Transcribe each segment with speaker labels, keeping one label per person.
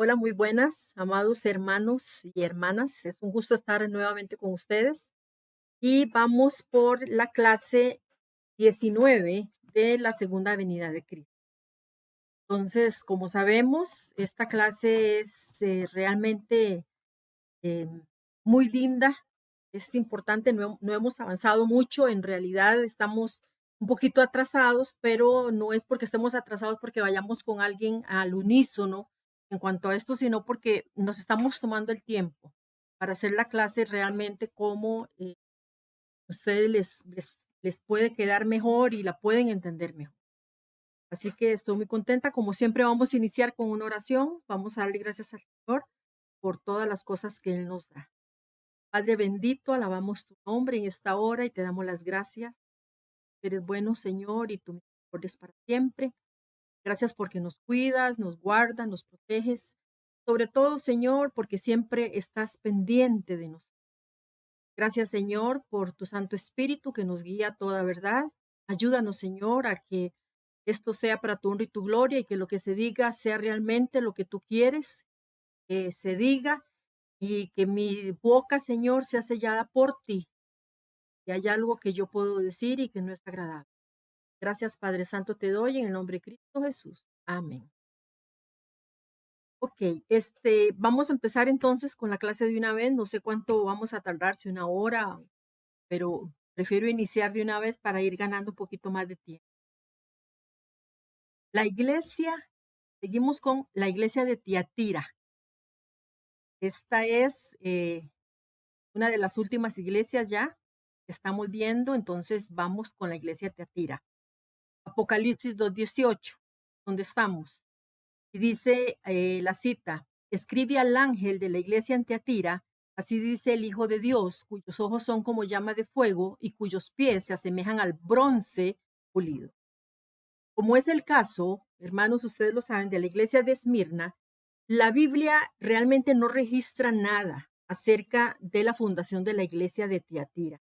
Speaker 1: Hola, muy buenas, amados hermanos y hermanas. Es un gusto estar nuevamente con ustedes y vamos por la clase 19 de la segunda venida de Cristo. Entonces, como sabemos, esta clase es realmente muy linda, es importante, no hemos avanzado mucho, en realidad estamos un poquito atrasados, pero no es porque estemos atrasados porque vayamos con alguien al unísono en cuanto a esto, sino porque nos estamos tomando el tiempo para hacer la clase realmente como ustedes les puede quedar mejor y la pueden entender mejor. Así que estoy muy contenta. Como siempre, vamos a iniciar con una oración. Vamos a darle gracias al Señor por todas las cosas que Él nos da. Padre bendito, alabamos tu nombre en esta hora y te damos las gracias. Eres bueno, Señor, y tu misericordia es para siempre. Gracias porque nos cuidas, nos guardas, nos proteges. Sobre todo, Señor, porque siempre estás pendiente de nosotros. Gracias, Señor, por tu Santo Espíritu que nos guía a toda verdad. Ayúdanos, Señor, a que esto sea para tu honra y tu gloria y que lo que se diga sea realmente lo que tú quieres que se diga y que mi boca, Señor, sea sellada por ti. Y hay algo que yo puedo decir y que no es agradable. Gracias, Padre Santo, te doy en el nombre de Cristo Jesús. Amén. Ok, vamos a empezar entonces con la clase de una vez. No sé cuánto vamos a tardar, si una hora, pero prefiero iniciar de una vez para ir ganando un poquito más de tiempo. La iglesia, seguimos con la iglesia de Tiatira. Esta es una de las últimas iglesias ya que estamos viendo, entonces vamos con la iglesia de Tiatira. Apocalipsis 2:18, donde estamos. Y dice la cita, escribe al ángel de la iglesia en Tiatira, así dice el Hijo de Dios, cuyos ojos son como llama de fuego y cuyos pies se asemejan al bronce pulido. Como es el caso, hermanos, ustedes lo saben, de la iglesia de Esmirna, la Biblia realmente no registra nada acerca de la fundación de la iglesia de Tiatira.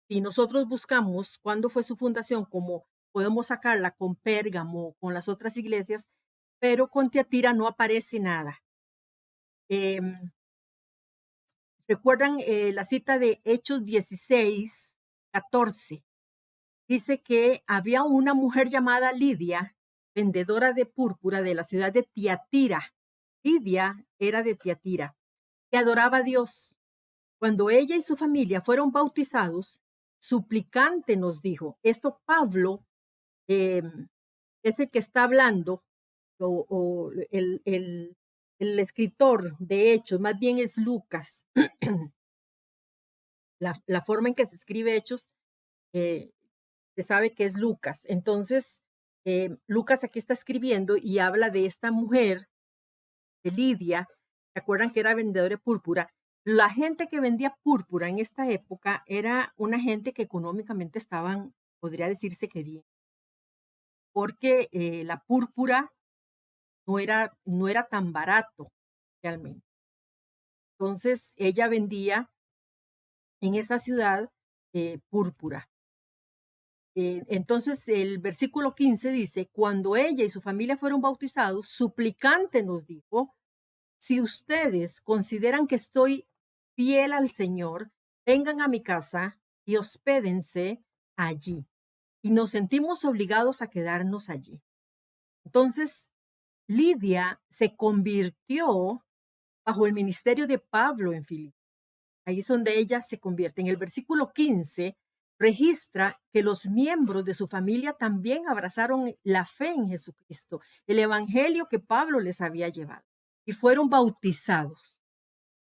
Speaker 1: Si nosotros buscamos cuándo fue su fundación, como podemos sacarla con Pérgamo, con las otras iglesias, pero con Tiatira no aparece nada. Em, ¿Recuerdan la cita de Hechos 16:14? Dice que había una mujer llamada Lidia, vendedora de púrpura de la ciudad de Tiatira. Lidia era de Tiatira, que adoraba a Dios. Cuando ella y su familia fueron bautizados, suplicante nos dijo, esto Pablo eh, es el que está hablando, o el escritor de Hechos, más bien es Lucas. La forma en que se escribe Hechos, eh, se sabe que es Lucas. Entonces, Lucas aquí está escribiendo y habla de esta mujer, de Lidia. ¿Se acuerdan que era vendedora de púrpura? La gente que vendía púrpura en esta época era una gente que económicamente estaban, podría decirse que bien, porque la púrpura no era tan barato realmente. Entonces, ella vendía en esa ciudad púrpura. Entonces, el versículo 15 dice, cuando ella y su familia fueron bautizados, suplicante nos dijo, si ustedes consideran que estoy fiel al Señor, vengan a mi casa y hospédense allí. Y nos sentimos obligados a quedarnos allí. Entonces, Lidia se convirtió bajo el ministerio de Pablo en Filipo. Ahí es donde ella se convierte. En el versículo 15 registra que los miembros de su familia también abrazaron la fe en Jesucristo, el evangelio que Pablo les había llevado, y fueron bautizados.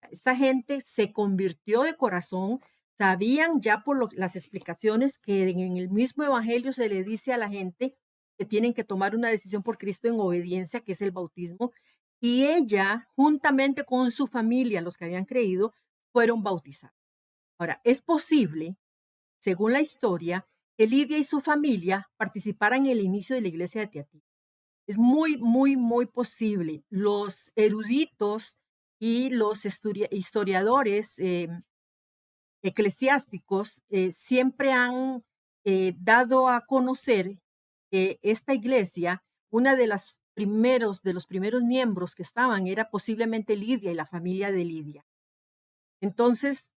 Speaker 1: Esta gente se convirtió de corazón, sabían ya por las explicaciones que en el mismo evangelio se le dice a la gente que tienen que tomar una decisión por Cristo en obediencia, que es el bautismo, y ella, juntamente con su familia, los que habían creído, fueron bautizados. Ahora, es posible, según la historia, que Lidia y su familia participaran en el inicio de la iglesia de Tiatira. Es muy, muy, muy posible. Los eruditos y los historiadores eclesiásticos siempre han dado a conocer que esta iglesia, una de las de los primeros miembros que estaban era posiblemente Lidia y la familia de Lidia. Entonces,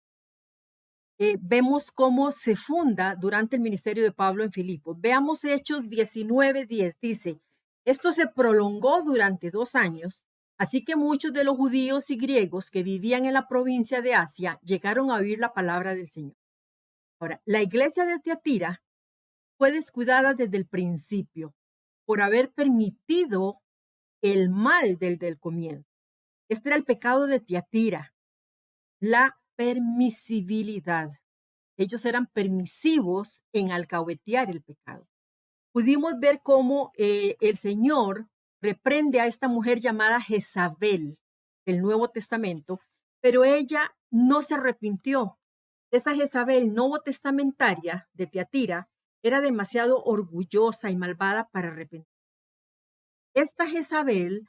Speaker 1: vemos cómo se funda durante el ministerio de Pablo en Filipos. Veamos Hechos 19:10. Dice, esto se prolongó durante 2 años, así que muchos de los judíos y griegos que vivían en la provincia de Asia llegaron a oír la palabra del Señor. Ahora, la iglesia de Tiatira fue descuidada desde el principio por haber permitido el mal desde el comienzo. Este era el pecado de Tiatira, la permisibilidad. Ellos eran permisivos en alcahuetear el pecado. Pudimos ver cómo el Señor reprende a esta mujer llamada Jezabel del Nuevo Testamento, pero ella no se arrepintió. Esa Jezabel nuevo testamentaria de Tiatira era demasiado orgullosa y malvada para arrepentir. Esta Jezabel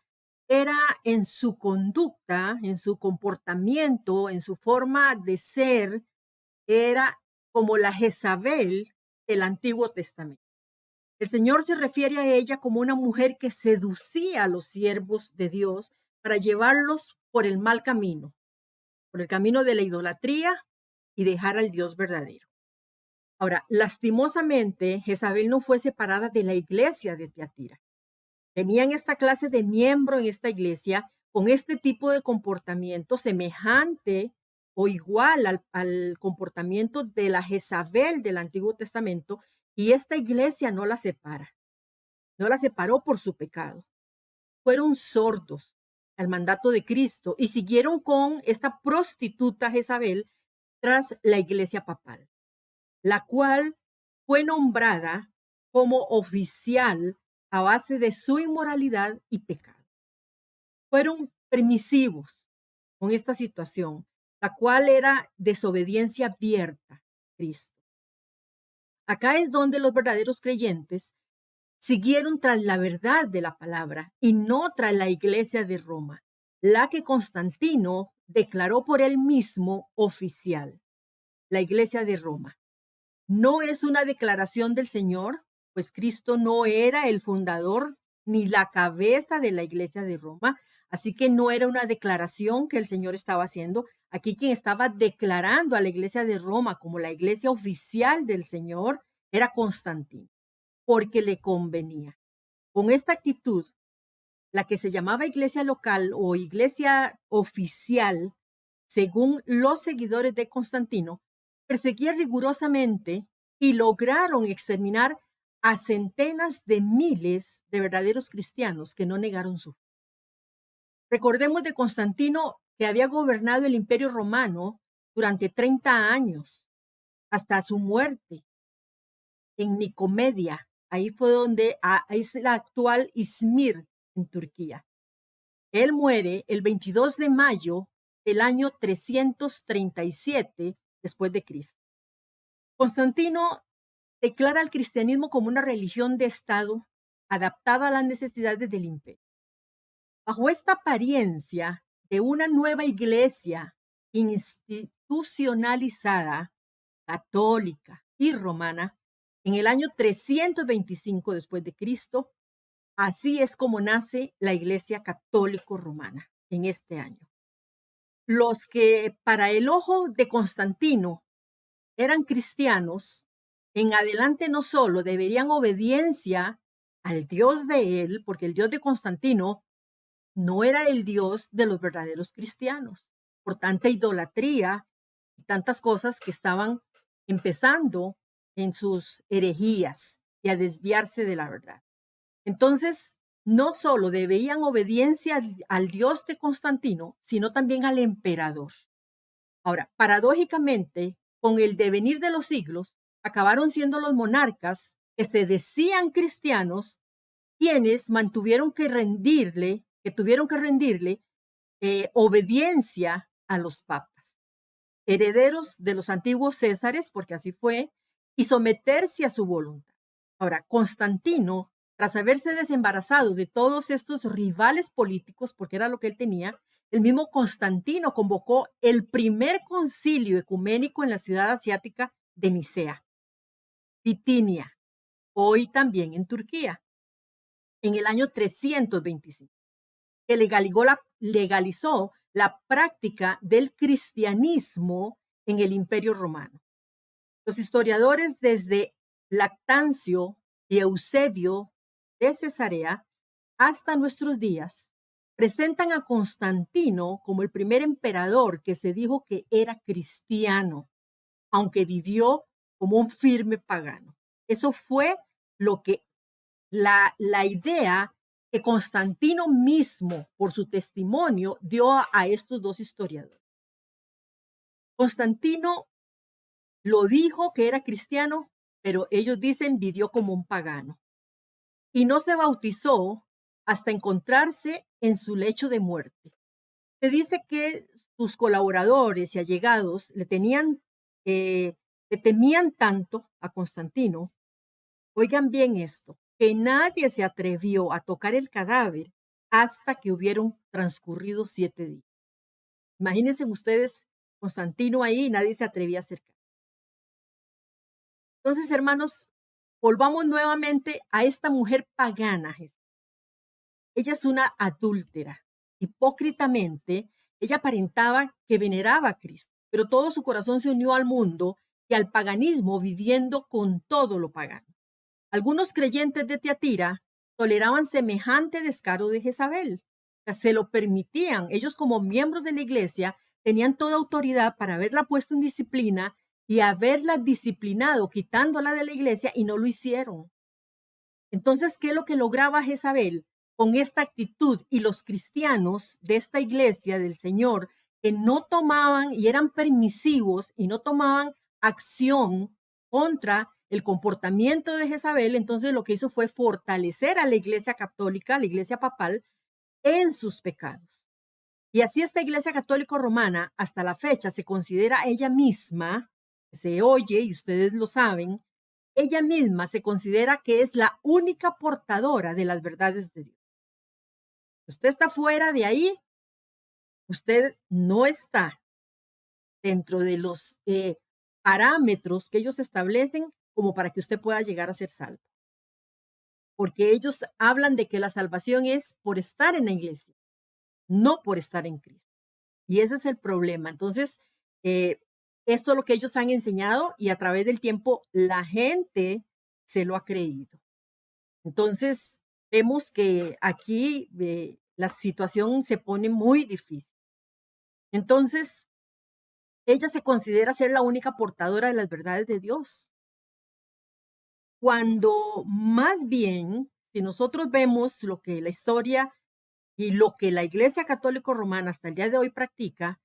Speaker 1: era en su conducta, en su comportamiento, en su forma de ser, era como la Jezabel del Antiguo Testamento. El Señor se refiere a ella como una mujer que seducía a los siervos de Dios para llevarlos por el mal camino, por el camino de la idolatría y dejar al Dios verdadero. Ahora, lastimosamente, Jezabel no fue separada de la iglesia de Tiatira. Tenían esta clase de miembro en esta iglesia con este tipo de comportamiento semejante o igual al comportamiento de la Jezabel del Antiguo Testamento, y esta iglesia no la separa, no la separó por su pecado. Fueron sordos al mandato de Cristo y siguieron con esta prostituta Jezabel tras la iglesia papal, la cual fue nombrada como oficial a base de su inmoralidad y pecado. Fueron permisivos con esta situación, la cual era desobediencia abierta a Cristo. Acá es donde los verdaderos creyentes siguieron tras la verdad de la palabra y no tras la iglesia de Roma, la que Constantino declaró por él mismo oficial, la iglesia de Roma. No es una declaración del Señor, pues Cristo no era el fundador ni la cabeza de la iglesia de Roma, así que no era una declaración que el Señor estaba haciendo. Aquí quien estaba declarando a la iglesia de Roma como la iglesia oficial del Señor era Constantino, porque le convenía. Con esta actitud, la que se llamaba iglesia local o iglesia oficial, según los seguidores de Constantino, perseguía rigurosamente y lograron exterminar a centenas de miles de verdaderos cristianos que no negaron su fe. Recordemos de Constantino que había gobernado el Imperio Romano durante 30 años, hasta su muerte en Nicomedia. Ahí fue donde es la actual Izmir, en Turquía. Él muere el 22 de mayo del año 337 después de Cristo. Constantino declara al cristianismo como una religión de Estado adaptada a las necesidades del imperio. Bajo esta apariencia de una nueva iglesia institucionalizada, católica y romana, en el año 325 después de Cristo, así es como nace la Iglesia Católico Romana en este año. Los que para el ojo de Constantino eran cristianos, en adelante no solo deberían obediencia al Dios de él, porque el Dios de Constantino no era el Dios de los verdaderos cristianos, por tanta idolatría y tantas cosas que estaban empezando en sus herejías y a desviarse de la verdad. Entonces, no solo debían obediencia al Dios de Constantino, sino también al emperador. Ahora, paradójicamente, con el devenir de los siglos, acabaron siendo los monarcas que se decían cristianos quienes tuvieron que rendirle obediencia a los papas, herederos de los antiguos Césares, porque así fue, y someterse a su voluntad. Ahora, Constantino, tras haberse desembarazado de todos estos rivales políticos, porque era lo que él tenía, el mismo Constantino convocó el primer concilio ecuménico en la ciudad asiática de Nicea, Bitinia, hoy también en Turquía. en el año 325, que legalizó la práctica del cristianismo en el Imperio Romano. Los historiadores desde Lactancio y Eusebio de Cesarea hasta nuestros días presentan a Constantino como el primer emperador que se dijo que era cristiano, aunque vivió como un firme pagano. Eso fue lo que la idea que Constantino mismo, por su testimonio, dio a estos dos historiadores. Constantino lo dijo que era cristiano, pero ellos dicen vivió como un pagano. Y no se bautizó hasta encontrarse en su lecho de muerte. Se dice que sus colaboradores y allegados le temían tanto a Constantino, oigan bien esto, que nadie se atrevió a tocar el cadáver hasta que hubieron transcurrido 7 días. Imagínense ustedes, Constantino ahí, nadie se atrevía a acercar. Entonces, hermanos, volvamos nuevamente a esta mujer pagana. Ella es una adúltera. Hipócritamente, ella aparentaba que veneraba a Cristo, pero todo su corazón se unió al mundo y al paganismo, viviendo con todo lo pagano. Algunos creyentes de Tiatira toleraban semejante descaro de Jezabel. O sea, se lo permitían. Ellos, como miembros de la iglesia, tenían toda autoridad para haberla puesto en disciplina y haberla disciplinado, quitándola de la iglesia, y no lo hicieron. Entonces, ¿qué es lo que lograba Jezabel con esta actitud? Y los cristianos de esta iglesia del Señor, que no tomaban y eran permisivos y no tomaban acción contra el comportamiento de Jezabel, entonces lo que hizo fue fortalecer a la iglesia católica, a la iglesia papal, en sus pecados. Y así esta iglesia católica romana, hasta la fecha, se considera ella misma, se oye, y ustedes lo saben, ella misma se considera que es la única portadora de las verdades de Dios. Si usted está fuera de ahí, usted no está dentro de los parámetros que ellos establecen como para que usted pueda llegar a ser salvo. Porque ellos hablan de que la salvación es por estar en la iglesia, no por estar en Cristo. Y ese es el problema. Entonces, esto es lo que ellos han enseñado y a través del tiempo la gente se lo ha creído. Entonces, vemos que aquí la situación se pone muy difícil. Entonces, ella se considera ser la única portadora de las verdades de Dios. Cuando más bien, si nosotros vemos lo que la historia y lo que la Iglesia Católica Romana hasta el día de hoy practica,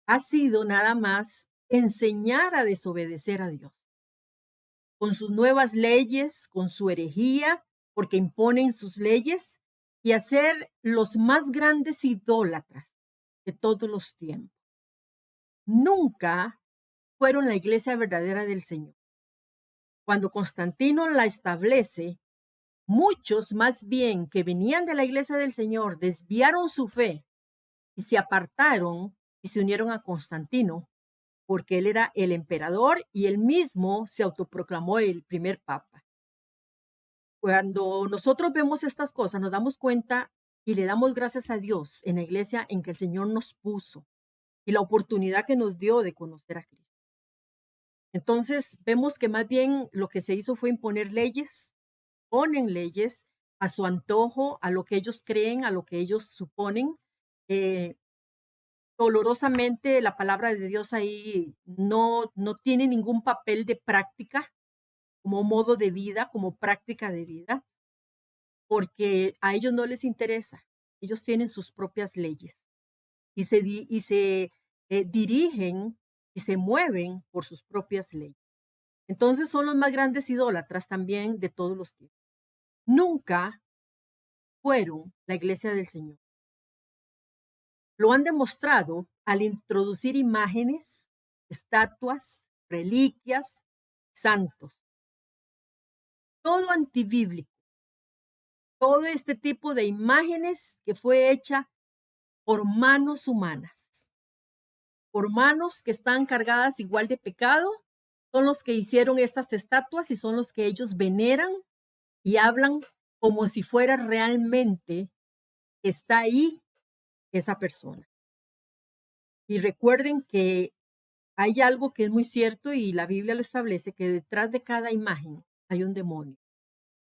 Speaker 1: ha sido nada más enseñar a desobedecer a Dios. Con sus nuevas leyes, con su herejía, porque imponen sus leyes, y hacer los más grandes idólatras de todos los tiempos. Nunca fueron la iglesia verdadera del Señor. Cuando Constantino la establece, muchos más bien que venían de la iglesia del Señor desviaron su fe y se apartaron y se unieron a Constantino, porque él era el emperador y él mismo se autoproclamó el primer papa. Cuando nosotros vemos estas cosas, nos damos cuenta y le damos gracias a Dios en la iglesia en que el Señor nos puso y la oportunidad que nos dio de conocer a Cristo. Entonces, vemos que más bien lo que se hizo fue imponer leyes, ponen leyes a su antojo, a lo que ellos creen, a lo que ellos suponen. Eh, Dolorosamente, la palabra de Dios ahí no tiene ningún papel de práctica, como modo de vida, como práctica de vida, porque a ellos no les interesa. Ellos tienen sus propias leyes y se dirigen y se mueven por sus propias leyes. Entonces son los más grandes idólatras también de todos los tiempos. Nunca fueron la iglesia del Señor. Lo han demostrado al introducir imágenes, estatuas, reliquias, santos. Todo antibíblico, todo este tipo de imágenes que fue hecha por manos humanas, por manos que están cargadas igual de pecado, son los que hicieron estas estatuas y son los que ellos veneran y hablan como si fuera realmente que está ahí esa persona. Y recuerden que hay algo que es muy cierto y la Biblia lo establece, que detrás de cada imagen hay un demonio.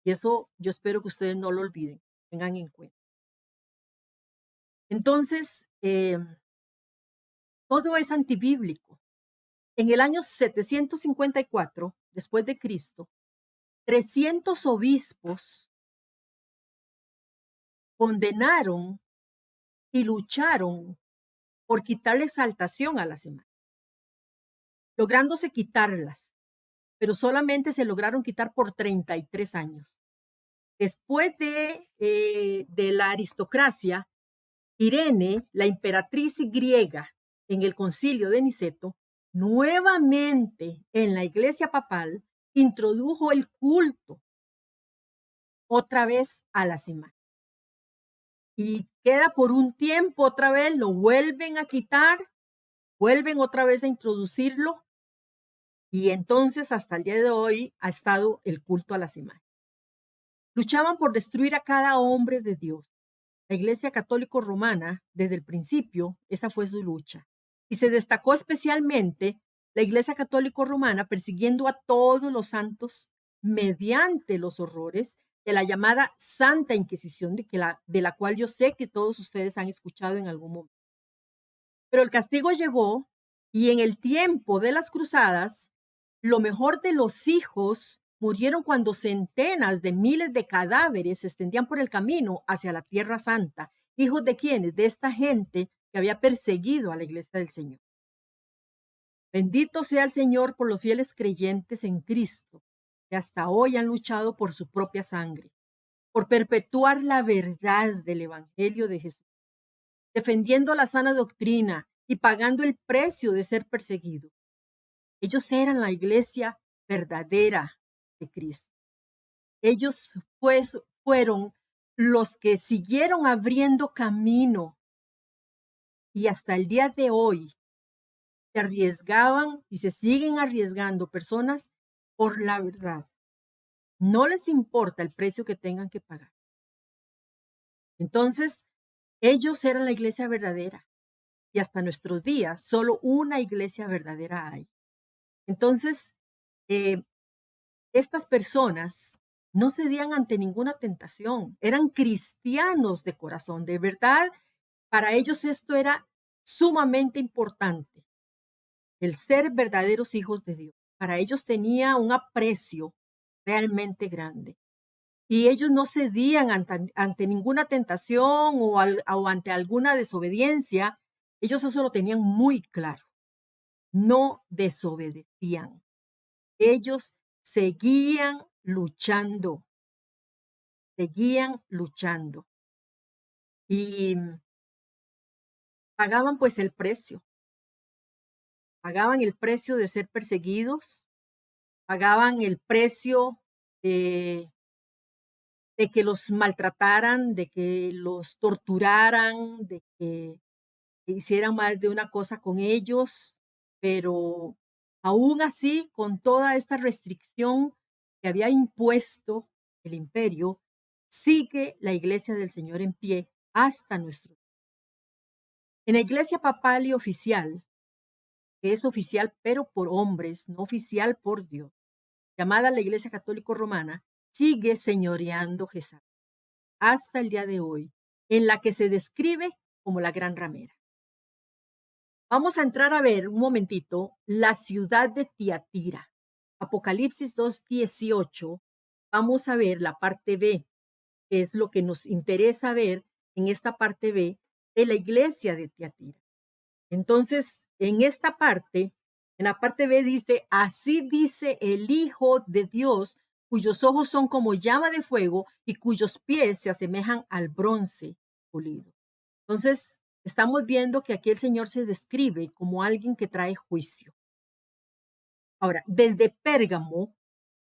Speaker 1: Y eso yo espero que ustedes no lo olviden, tengan en cuenta. Entonces, todo es antibíblico. En el año 754 después de Cristo, 300 obispos condenaron y lucharon por quitarle exaltación a las imágenes, lográndose quitarlas, pero solamente se lograron quitar por 33 años. Después de la aristocracia, Irene, la emperatriz griega, en el concilio de Niceto, nuevamente en la iglesia papal, introdujo el culto otra vez a las imágenes. Y queda por un tiempo otra vez, lo vuelven a quitar, vuelven otra vez a introducirlo, y entonces hasta el día de hoy ha estado el culto a las imágenes. Luchaban por destruir a cada hombre de Dios. La Iglesia Católica Romana, desde el principio, esa fue su lucha. Y se destacó especialmente la Iglesia Católica Romana persiguiendo a todos los santos mediante los horrores de la llamada Santa Inquisición, de la cual yo sé que todos ustedes han escuchado en algún momento. Pero el castigo llegó y en el tiempo de las cruzadas, lo mejor de los hijos murieron cuando centenas de miles de cadáveres se extendían por el camino hacia la Tierra Santa. ¿Hijos de quiénes? De esta gente que había perseguido a la iglesia del Señor. Bendito sea el Señor por los fieles creyentes en Cristo, que hasta hoy han luchado por su propia sangre, por perpetuar la verdad del Evangelio de Jesús, defendiendo la sana doctrina y pagando el precio de ser perseguidos. Ellos eran la iglesia verdadera de Cristo. Ellos pues fueron los que siguieron abriendo camino y hasta el día de hoy se arriesgaban y se siguen arriesgando personas por la verdad. No les importa el precio que tengan que pagar. Entonces, ellos eran la iglesia verdadera y hasta nuestros días solo una iglesia verdadera hay. Entonces, eh, estas personas no cedían ante ninguna tentación, eran cristianos de corazón, de verdad, para ellos esto era sumamente importante, el ser verdaderos hijos de Dios. Para ellos tenía un aprecio realmente grande. Y ellos no cedían ante ninguna tentación o ante alguna desobediencia. Ellos eso lo tenían muy claro. No desobedecían. Ellos seguían luchando, seguían luchando y pagaban pues pagaban el precio de ser perseguidos, pagaban el precio de, de que los maltrataran, de que los torturaran, de que hicieran más de una cosa con ellos, pero aún así, con toda esta restricción que había impuesto el imperio, sigue la iglesia del Señor en pie hasta nuestro. En la iglesia papal y oficial, que es oficial pero por hombres, no oficial por Dios, llamada la Iglesia Católica Romana, sigue señoreando Jesús hasta el día de hoy, en la que se describe como la gran ramera. Vamos a entrar a ver un momentito la ciudad de Tiatira. Apocalipsis 2:18. Vamos a ver la parte B, que es lo que nos interesa ver en esta parte B de la iglesia de Tiatira. Entonces, en la parte B dice, así dice el Hijo de Dios, cuyos ojos son como llama de fuego y cuyos pies se asemejan al bronce pulido. Entonces, estamos viendo que aquí el Señor se describe como alguien que trae juicio. Ahora, desde Pérgamo,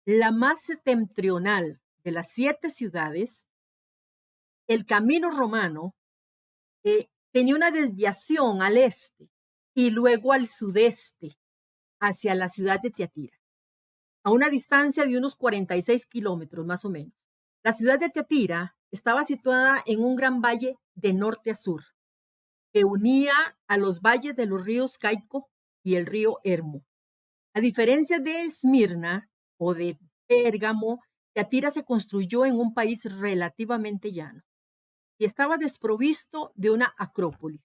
Speaker 1: la más septentrional de las 7 ciudades, el camino romano tenía una desviación al este y luego al sudeste, hacia la ciudad de Tiatira, a una distancia de unos 46 kilómetros más o menos. La ciudad de Teatira estaba situada en un gran valle de norte a sur, que unía a los valles de los ríos Caico y el río Hermo. A diferencia de Esmirna o de Pérgamo, Teatira se construyó en un país relativamente llano y estaba desprovisto de una acrópolis.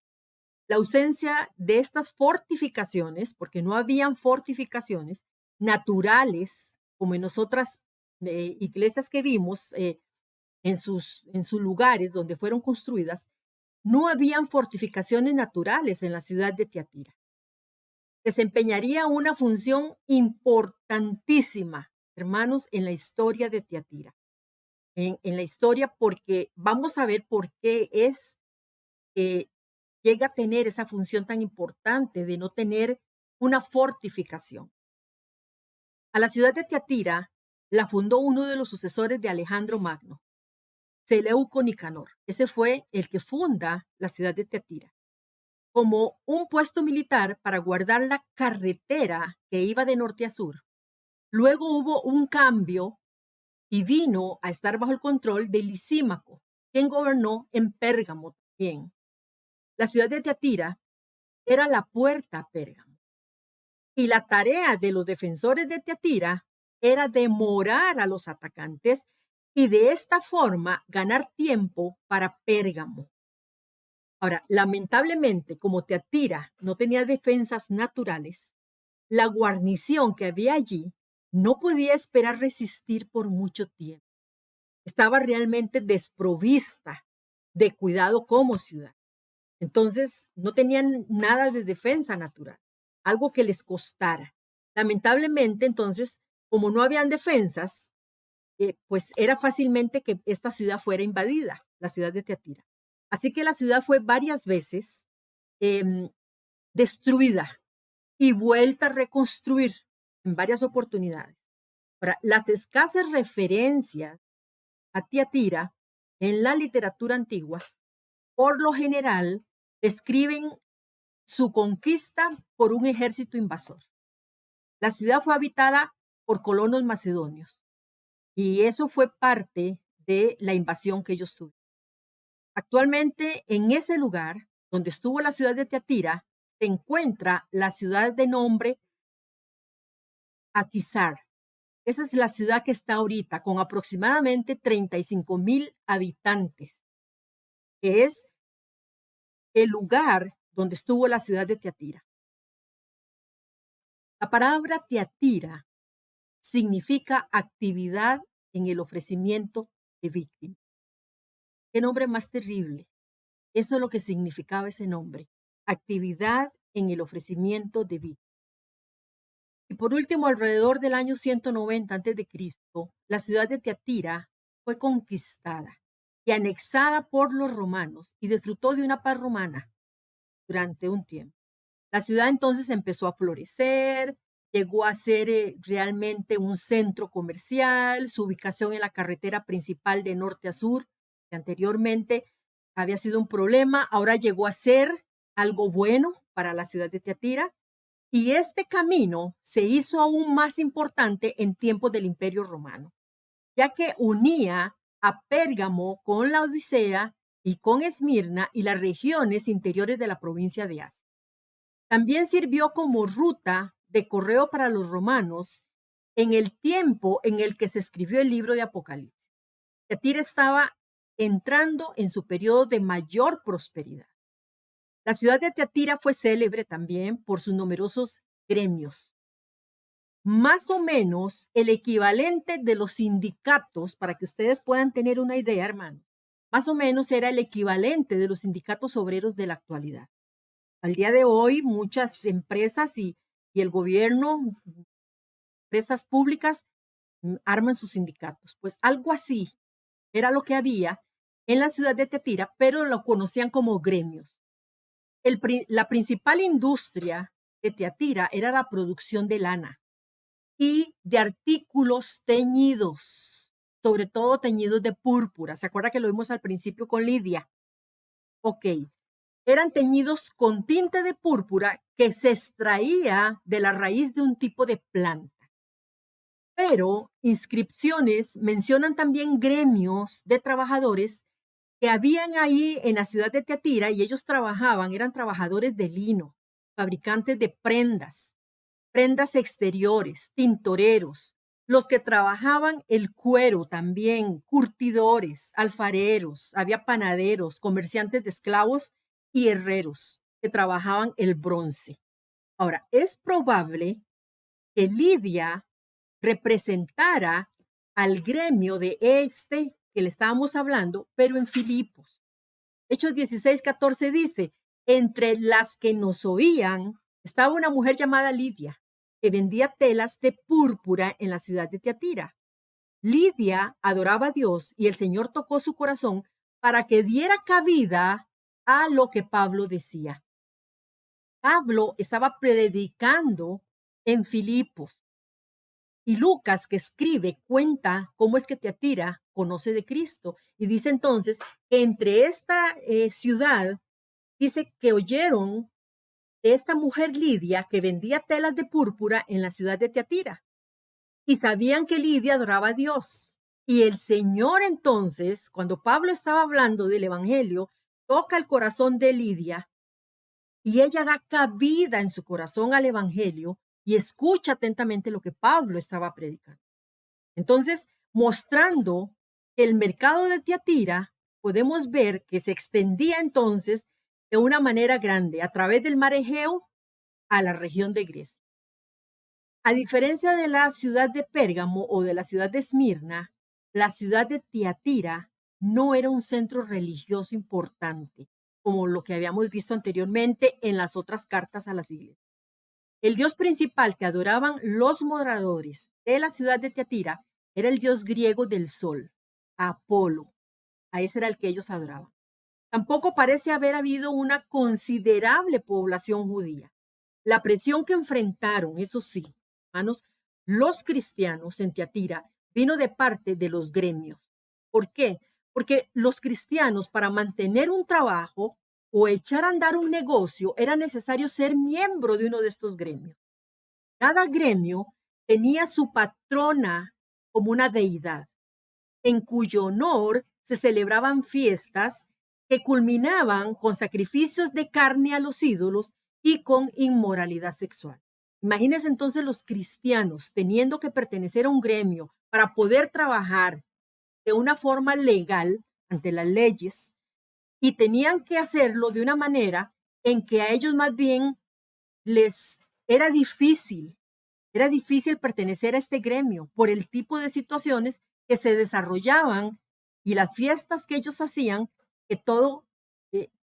Speaker 1: La ausencia de estas fortificaciones, porque no habían fortificaciones naturales, como en las otras iglesias que vimos en sus lugares donde fueron construidas, no habían fortificaciones naturales en la ciudad de Teatira. Desempeñaría una función importantísima, hermanos, en la historia de Teatira. En la historia, porque vamos a ver por qué es que llega a tener esa función tan importante de no tener una fortificación. A la ciudad de Teatira la fundó uno de los sucesores de Alejandro Magno, Seleuco Nicanor. Ese fue el que funda la ciudad de Teatira como un puesto militar para guardar la carretera que iba de norte a sur. Luego hubo un cambio y vino a estar bajo el control de Lisímaco, quien gobernó en Pérgamo también. La ciudad de Teatira era la puerta a Pérgamo. Y la tarea de los defensores de Teatira era demorar a los atacantes y de esta forma ganar tiempo para Pérgamo. Ahora, lamentablemente, como Teatira no tenía defensas naturales, la guarnición que había allí no podía esperar resistir por mucho tiempo. Estaba realmente desprovista de cuidado como ciudad. Entonces, no tenían nada de defensa natural, algo que les costara. Lamentablemente, entonces, como no habían defensas, pues era fácilmente que esta ciudad fuera invadida, la ciudad de Teatira. Así que la ciudad fue varias veces em, destruida y vuelta a reconstruir en varias oportunidades. Ahora, las escasas referencias a Tiatira en la literatura antigua, por lo general, describen su conquista por un ejército invasor. La ciudad fue habitada por colonos macedonios y eso fue parte de la invasión que ellos tuvieron. Actualmente, en ese lugar donde estuvo la ciudad de Teatira, se encuentra la ciudad de nombre Atizar. Esa es la ciudad que está ahorita, con aproximadamente 35,000 habitantes, que es el lugar donde estuvo la ciudad de Teatira. La palabra Teatira significa actividad en el ofrecimiento de víctimas. Qué nombre más terrible. Eso es lo que significaba ese nombre, actividad en el ofrecimiento de víctimas. Y por último, alrededor del año 190 a.C., la ciudad de Teatira fue conquistada y anexada por los romanos y disfrutó de una paz romana durante un tiempo. La ciudad entonces empezó a florecer, llegó a ser realmente un centro comercial, su ubicación en la carretera principal de norte a sur, que anteriormente había sido un problema, ahora llegó a ser algo bueno para la ciudad de Teatira. Y este camino se hizo aún más importante en tiempos del Imperio Romano, ya que unía a Pérgamo con la Odisea y con Esmirna y las regiones interiores de la provincia de Asia. También sirvió como ruta de correo para los romanos en el tiempo en el que se escribió el libro de Apocalipsis. Teatira estaba entrando en su periodo de mayor prosperidad. La ciudad de Teatira fue célebre también por sus numerosos gremios. Más o menos el equivalente de los sindicatos, para que ustedes puedan tener una idea, hermano, más o menos era el equivalente de los sindicatos obreros de la actualidad. Al día de hoy, muchas empresas y el gobierno, empresas públicas, arman sus sindicatos. Pues algo así era lo que había en la ciudad de Teatira, pero lo conocían como gremios. La principal industria de Teatira era la producción de lana y de artículos teñidos, sobre todo teñidos de púrpura. ¿Se acuerda que lo vimos al principio con Lidia? Ok, eran teñidos con tinte de púrpura que se extraía de la raíz de un tipo de planta. pero inscripciones mencionan también gremios de trabajadores que habían ahí en la ciudad de Tiatira y ellos trabajaban, eran trabajadores de lino, fabricantes de prendas exteriores, tintoreros, los que trabajaban el cuero también, curtidores, alfareros, había panaderos, comerciantes de esclavos y herreros que trabajaban el bronce. Ahora, es probable que Lidia representara al gremio de este que le estábamos hablando, pero en Filipos. Hechos 16:14 dice, entre las que nos oían estaba una mujer llamada Lidia, que vendía telas de púrpura en la ciudad de Tiatira. Lidia adoraba a Dios y el Señor tocó su corazón para que diera cabida a lo que Pablo decía. Pablo estaba predicando en Filipos y Lucas, que escribe, cuenta cómo es que Tiatira conoce de Cristo. Y dice entonces que entre esta ciudad, dice que oyeron de esta mujer Lidia que vendía telas de púrpura en la ciudad de Tiatira. Y sabían que Lidia adoraba a Dios. Y el Señor entonces, cuando Pablo estaba hablando del Evangelio, toca el corazón de Lidia y ella da cabida en su corazón al Evangelio y escucha atentamente lo que Pablo estaba predicando. Entonces, mostrando el mercado de Tiatira, podemos ver que se extendía entonces de una manera grande a través del mar Egeo a la región de Grecia. A diferencia de la ciudad de Pérgamo o de la ciudad de Esmirna, la ciudad de Tiatira no era un centro religioso importante, como lo que habíamos visto anteriormente en las otras cartas a las iglesias. El dios principal que adoraban los moradores de la ciudad de Tiatira era el dios griego del sol, Apolo. A ese era el que ellos adoraban. Tampoco parece haber habido una considerable población judía. La presión que enfrentaron, eso sí, hermanos, los cristianos en Tiatira vino de parte de los gremios. ¿Por qué? Porque los cristianos, para mantener un trabajo o echar a andar un negocio, era necesario ser miembro de uno de estos gremios. Cada gremio tenía su patrona como una deidad, en cuyo honor se celebraban fiestas que culminaban con sacrificios de carne a los ídolos y con inmoralidad sexual. Imagínense entonces los cristianos teniendo que pertenecer a un gremio para poder trabajar de una forma legal ante las leyes y tenían que hacerlo de una manera en que a ellos más bien les era difícil pertenecer a este gremio por el tipo de situaciones que se desarrollaban y las fiestas que ellos hacían, que todo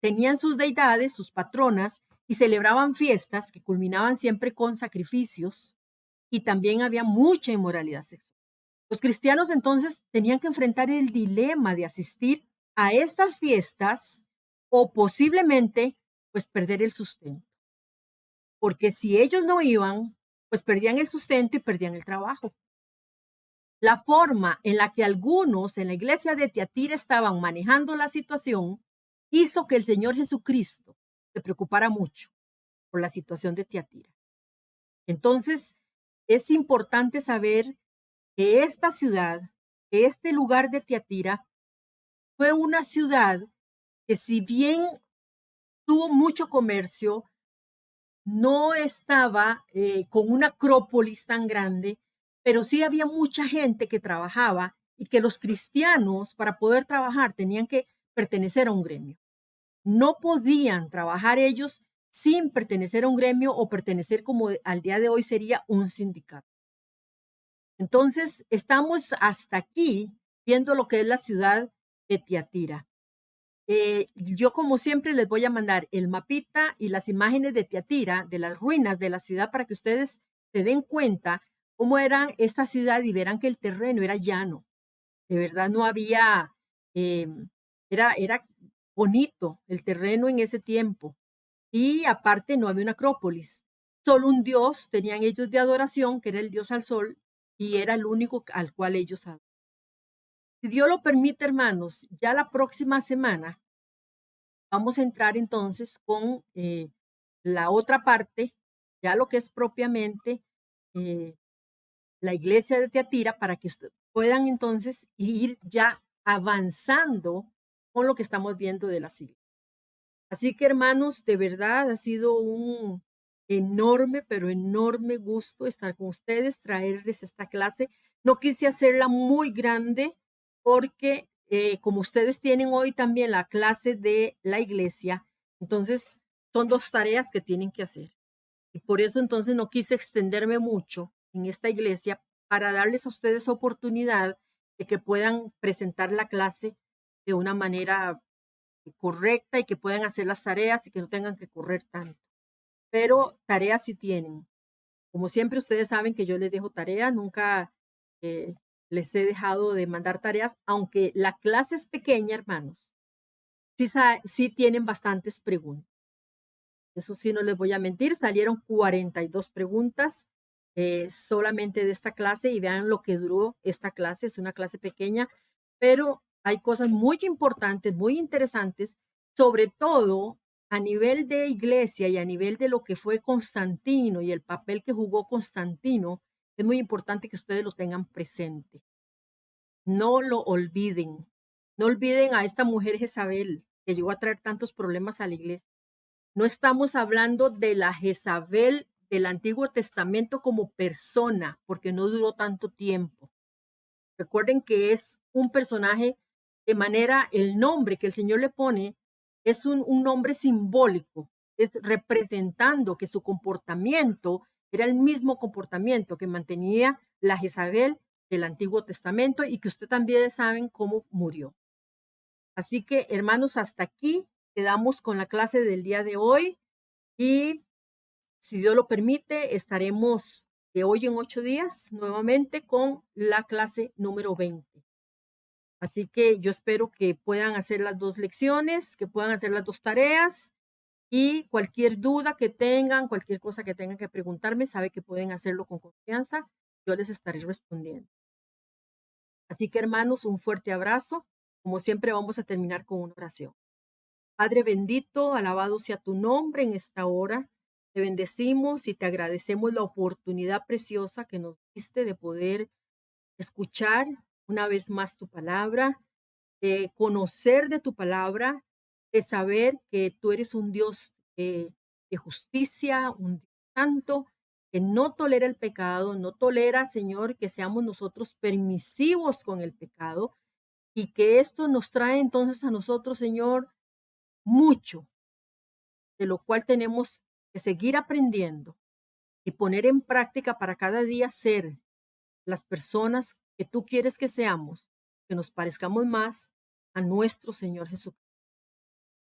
Speaker 1: tenían sus deidades, sus patronas, y celebraban fiestas que culminaban siempre con sacrificios y también había mucha inmoralidad sexual. Los cristianos entonces tenían que enfrentar el dilema de asistir a estas fiestas o posiblemente pues perder el sustento, porque si ellos no iban, pues perdían el sustento y perdían el trabajo. La forma en la que algunos en la iglesia de Tiatira estaban manejando la situación hizo que el Señor Jesucristo se preocupara mucho por la situación de Tiatira. Entonces, es importante saber que esta ciudad, que este lugar de Tiatira, fue una ciudad que si bien tuvo mucho comercio, no estaba con una acrópolis tan grande, pero sí había mucha gente que trabajaba y que los cristianos para poder trabajar tenían que pertenecer a un gremio. No podían trabajar ellos sin pertenecer a un gremio o pertenecer como al día de hoy sería un sindicato. Entonces, estamos hasta aquí viendo lo que es la ciudad de Tiatira. Yo como siempre les voy a mandar el mapita y las imágenes de Tiatira, de las ruinas de la ciudad, para que ustedes se den cuenta cómo era esta ciudad y verán que el terreno era llano. De verdad no había, eh, era bonito el terreno en ese tiempo. Y aparte no había una acrópolis. Solo un dios tenían ellos de adoración, que era el dios al sol, y era el único al cual ellos adoraban. Si Dios lo permite, hermanos, ya la próxima semana vamos a entrar entonces con la otra parte, ya lo que es propiamente eh, la iglesia de Teatira para que puedan entonces ir ya avanzando con lo que estamos viendo de las iglesias. Así que hermanos, de verdad ha sido un enorme, pero enorme gusto estar con ustedes, traerles esta clase. No quise hacerla muy grande porque como ustedes tienen hoy también la clase de la iglesia, entonces son dos tareas que tienen que hacer. Y por eso entonces no quise extenderme mucho en esta iglesia para darles a ustedes oportunidad de que puedan presentar la clase de una manera correcta y que puedan hacer las tareas y que no tengan que correr tanto. Pero tareas sí tienen. Como siempre ustedes saben que yo les dejo tareas, nunca eh, les he dejado de mandar tareas, aunque la clase es pequeña, hermanos. Sí, sí tienen bastantes preguntas. Eso sí, no les voy a mentir, salieron 42 preguntas solamente de esta clase y vean lo que duró esta clase, es una clase pequeña, pero hay cosas muy importantes, muy interesantes, sobre todo a nivel de iglesia y a nivel de lo que fue Constantino y el papel que jugó Constantino, es muy importante que ustedes lo tengan presente. No lo olviden. No olviden a esta mujer Jezabel, que llegó a traer tantos problemas a la iglesia. No estamos hablando de la Jezabel del Antiguo Testamento como persona, porque no duró tanto tiempo. Recuerden que es un personaje de manera, el nombre que el Señor le pone es un nombre simbólico, es representando que su comportamiento era el mismo comportamiento que mantenía la Jezabel del Antiguo Testamento y que usted también saben cómo murió. Así que, hermanos, hasta aquí quedamos con la clase del día de hoy. Y si Dios lo permite, estaremos de hoy en 8 días nuevamente con la clase número 20. Así que yo espero que puedan hacer las 2 lecciones, que puedan hacer las 2 tareas y cualquier duda que tengan, cualquier cosa que tengan que preguntarme, sabe que pueden hacerlo con confianza. Yo les estaré respondiendo. Así que hermanos, un fuerte abrazo. Como siempre vamos a terminar con una oración. Padre bendito, alabado sea tu nombre en esta hora. Te bendecimos y te agradecemos la oportunidad preciosa que nos diste de poder escuchar una vez más tu palabra, de conocer de tu palabra, de saber que tú eres un Dios de justicia, un Dios santo, que no tolera el pecado, no tolera, Señor, que seamos nosotros permisivos con el pecado y que esto nos trae entonces a nosotros, Señor, mucho de lo cual tenemos que seguir aprendiendo y poner en práctica para cada día ser las personas que tú quieres que seamos, que nos parezcamos más a nuestro Señor Jesucristo.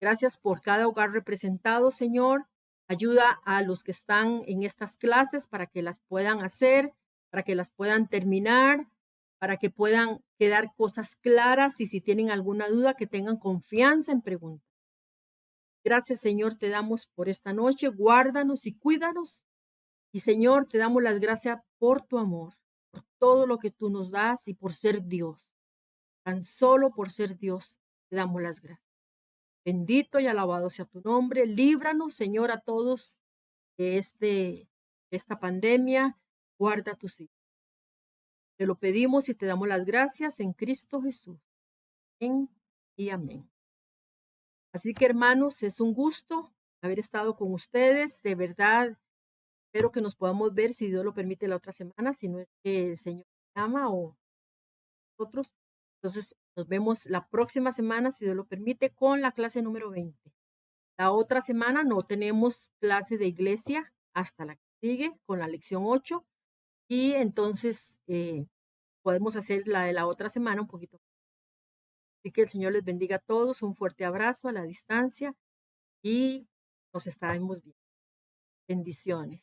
Speaker 1: Gracias por cada hogar representado, Señor. Ayuda a los que están en estas clases para que las puedan hacer, para que las puedan terminar, para que puedan quedar cosas claras y si tienen alguna duda, que tengan confianza en preguntar. Gracias, Señor, te damos por esta noche. Guárdanos y cuídanos. Y, Señor, te damos las gracias por tu amor, por todo lo que tú nos das y por ser Dios. Tan solo por ser Dios te damos las gracias. Bendito y alabado sea tu nombre. Líbranos, Señor, a todos de esta pandemia. Guarda tus hijos. Te lo pedimos y te damos las gracias en Cristo Jesús. Amén y amén. Así que, hermanos, es un gusto haber estado con ustedes. De verdad, espero que nos podamos ver, si Dios lo permite, la otra semana, si no es que el Señor llama o nosotros. Entonces, nos vemos la próxima semana, si Dios lo permite, con la clase número 20. La otra semana no tenemos clase de iglesia hasta la que sigue, con la lección 8. Y entonces podemos hacer la de la otra semana un poquito. Así que el Señor les bendiga a todos. Un fuerte abrazo a la distancia y nos estaremos viendo. Bendiciones.